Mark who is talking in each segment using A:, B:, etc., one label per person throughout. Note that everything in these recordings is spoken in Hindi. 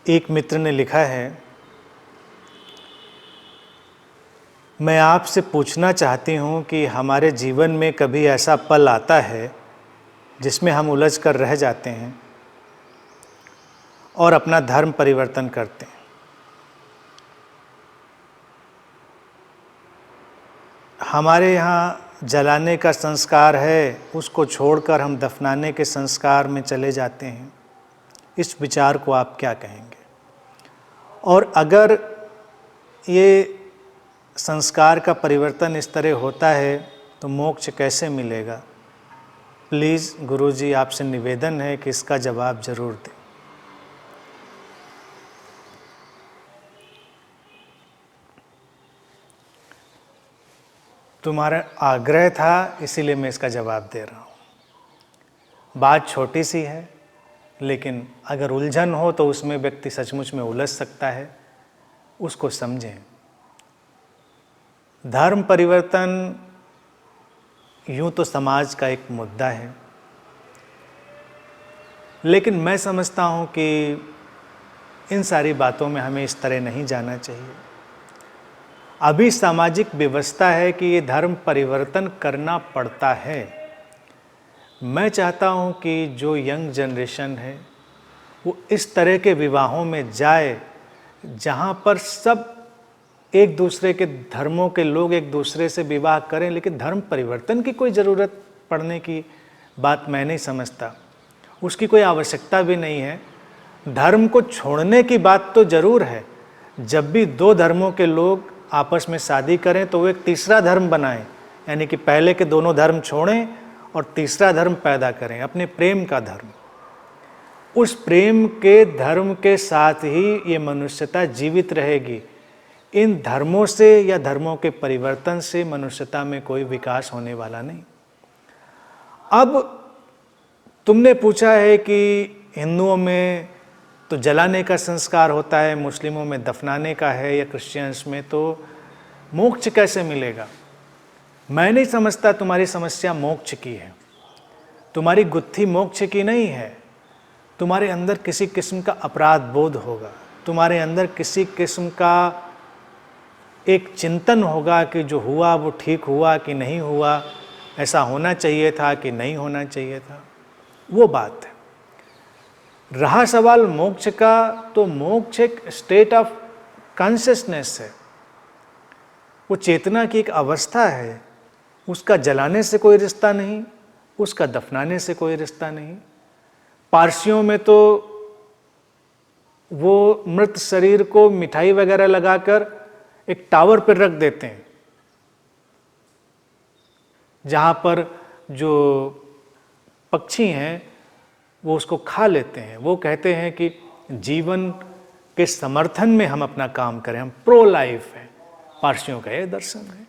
A: एक मित्र ने लिखा है, मैं आपसे पूछना चाहती हूँ कि हमारे जीवन में कभी ऐसा पल आता है जिसमें हम उलझ कर रह जाते हैं और अपना धर्म परिवर्तन करते हैं। हमारे यहाँ जलाने का संस्कार है, उसको छोड़कर हम दफनाने के संस्कार में चले जाते हैं। इस विचार को आप क्या कहेंगे? और अगर ये संस्कार का परिवर्तन इस तरह होता है तो मोक्ष कैसे मिलेगा? प्लीज़ गुरुजी, आपसे निवेदन है कि इसका जवाब ज़रूर दें। तुम्हारा आग्रह था, इसीलिए मैं इसका जवाब दे रहा हूँ। बात छोटी सी है, लेकिन अगर उलझन हो तो उसमें व्यक्ति सचमुच में उलझ सकता है। उसको समझें। धर्म परिवर्तन यूँ तो समाज का एक मुद्दा है, लेकिन मैं समझता हूँ कि इन सारी बातों में हमें इस तरह नहीं जाना चाहिए। अभी सामाजिक व्यवस्था है कि ये धर्म परिवर्तन करना पड़ता है। मैं चाहता हूँ कि जो यंग जनरेशन है वो इस तरह के विवाहों में जाए जहाँ पर सब एक दूसरे के धर्मों के लोग एक दूसरे से विवाह करें, लेकिन धर्म परिवर्तन की कोई ज़रूरत पड़ने की बात मैं नहीं समझता। उसकी कोई आवश्यकता भी नहीं है। धर्म को छोड़ने की बात तो ज़रूर है। जब भी दो धर्मों के लोग आपस में शादी करें तो वो एक तीसरा धर्म बनाएं, यानी कि पहले के दोनों धर्म छोड़ें और तीसरा धर्म पैदा करें, अपने प्रेम का धर्म। उस प्रेम के धर्म के साथ ही ये मनुष्यता जीवित रहेगी। इन धर्मों से या धर्मों के परिवर्तन से मनुष्यता में कोई विकास होने वाला नहीं। अब तुमने पूछा है कि हिंदुओं में तो जलाने का संस्कार होता है, मुस्लिमों में दफनाने का है, या क्रिश्चियंस में तो मोक्ष कैसे मिलेगा? मैं नहीं समझता तुम्हारी समस्या मोक्ष की है। तुम्हारी गुत्थी मोक्ष की नहीं है। तुम्हारे अंदर किसी किस्म का अपराध बोध होगा। तुम्हारे अंदर किसी किस्म का एक चिंतन होगा कि जो हुआ वो ठीक हुआ कि नहीं हुआ, ऐसा होना चाहिए था कि नहीं होना चाहिए था। वो बात है। रहा सवाल मोक्ष का, तो मोक्ष एक स्टेट ऑफ कॉन्शियसनेस है। वो चेतना की एक अवस्था है। उसका जलाने से कोई रिश्ता नहीं, उसका दफनाने से कोई रिश्ता नहीं। पारसियों में तो वो मृत शरीर को मिठाई वगैरह लगाकर एक टावर पर रख देते हैं, जहाँ पर जो पक्षी हैं वो उसको खा लेते हैं। वो कहते हैं कि जीवन के समर्थन में हम अपना काम करें, हम प्रो लाइफ हैं। पारसियों का ये दर्शन है।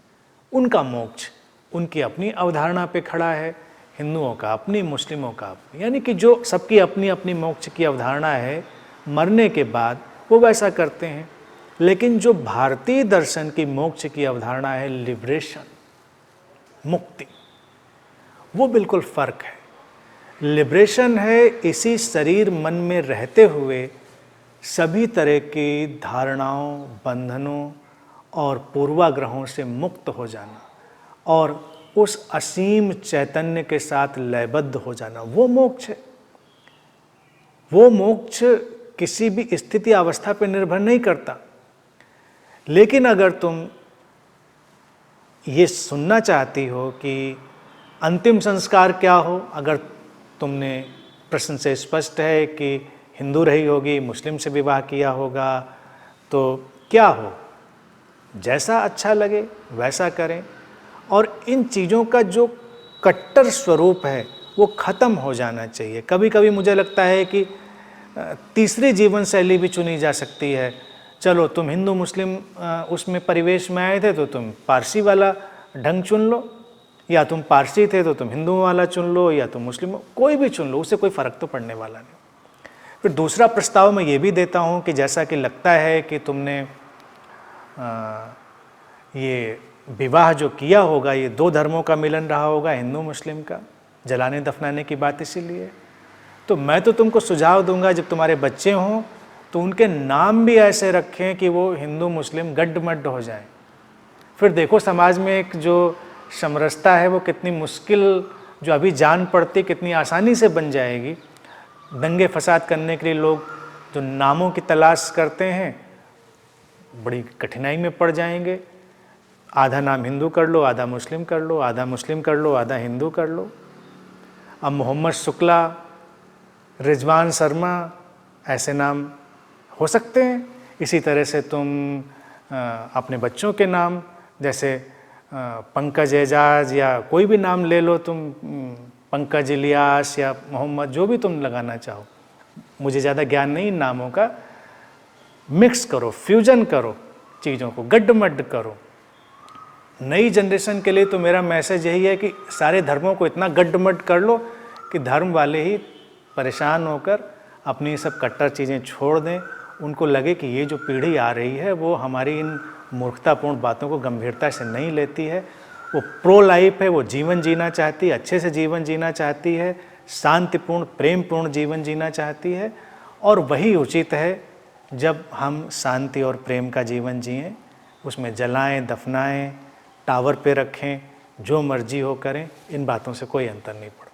A: उनका मोक्ष उनकी अपनी अवधारणा पे खड़ा है, हिंदुओं का अपनी, मुस्लिमों का अपनी, यानी कि जो सबकी अपनी अपनी मोक्ष की अवधारणा है, मरने के बाद वो वैसा करते हैं। लेकिन जो भारतीय दर्शन की मोक्ष की अवधारणा है, लिबरेशन, मुक्ति, वो बिल्कुल फर्क है। लिबरेशन है इसी शरीर मन में रहते हुए सभी तरह की धारणाओं, बंधनों और पूर्वाग्रहों से मुक्त हो जाना और उस असीम चैतन्य के साथ लयबद्ध हो जाना, वो मोक्ष है। वो मोक्ष किसी भी स्थिति अवस्था पर निर्भर नहीं करता। लेकिन अगर तुम ये सुनना चाहती हो कि अंतिम संस्कार क्या हो, अगर तुमने प्रश्न से स्पष्ट है कि हिंदू रही होगी, मुस्लिम से विवाह किया होगा, तो क्या हो, जैसा अच्छा लगे वैसा करें। और इन चीज़ों का जो कट्टर स्वरूप है वो ख़त्म हो जाना चाहिए। कभी कभी मुझे लगता है कि तीसरी जीवन शैली भी चुनी जा सकती है। चलो, तुम हिंदू मुस्लिम उसमें परिवेश में आए थे तो तुम पारसी वाला ढंग चुन लो, या तुम पारसी थे तो तुम हिंदू वाला चुन लो, या तुम मुस्लिम, कोई भी चुन लो, उससे कोई फ़र्क तो पड़ने वाला नहीं। फिर दूसरा प्रस्ताव मैं ये भी देता हूँ कि जैसा कि लगता है कि तुमने ये विवाह जो किया होगा ये दो धर्मों का मिलन रहा होगा, हिंदू मुस्लिम का, जलाने दफनाने की बात इसीलिए, तो मैं तो तुमको सुझाव दूंगा जब तुम्हारे बच्चे हों तो उनके नाम भी ऐसे रखें कि वो हिंदू मुस्लिम गड्ढमड्ढ हो जाएं। फिर देखो समाज में एक जो समरसता है वो कितनी मुश्किल, जो अभी जान पड़ती कितनी आसानी से बन जाएगी। दंगे फसाद करने के लिए लोग जो नामों की तलाश करते हैं बड़ी कठिनाई में पड़ जाएंगे। आधा नाम हिंदू कर लो, आधा मुस्लिम कर लो, आधा मुस्लिम कर लो, आधा हिंदू कर लो। अब मोहम्मद शुक्ला, रिजवान शर्मा ऐसे नाम हो सकते हैं। इसी तरह से तुम अपने बच्चों के नाम जैसे पंकज एजाज या कोई भी नाम ले लो तुम, पंकज इलियास या मोहम्मद, जो भी तुम लगाना चाहो। मुझे ज़्यादा ज्ञान नहीं नामों का। मिक्स करो, फ्यूजन करो, चीज़ों को गड्ढमड्ढ करो। नई जनरेशन के लिए तो मेरा मैसेज यही है कि सारे धर्मों को इतना गड्ढमड्ढ कर लो कि धर्म वाले ही परेशान होकर अपनी सब कट्टर चीज़ें छोड़ दें। उनको लगे कि ये जो पीढ़ी आ रही है वो हमारी इन मूर्खतापूर्ण बातों को गंभीरता से नहीं लेती है। वो प्रो लाइफ है, वो जीवन जीना चाहती है, अच्छे से जीवन जीना चाहती है, शांतिपूर्ण प्रेमपूर्ण जीवन जीना चाहती है। और वही उचित है जब हम शांति और प्रेम का जीवन जिएं, उसमें जलाएं, दफनाएं, टावर पे रखें, जो मर्जी हो करें, इन बातों से कोई अंतर नहीं पड़ता।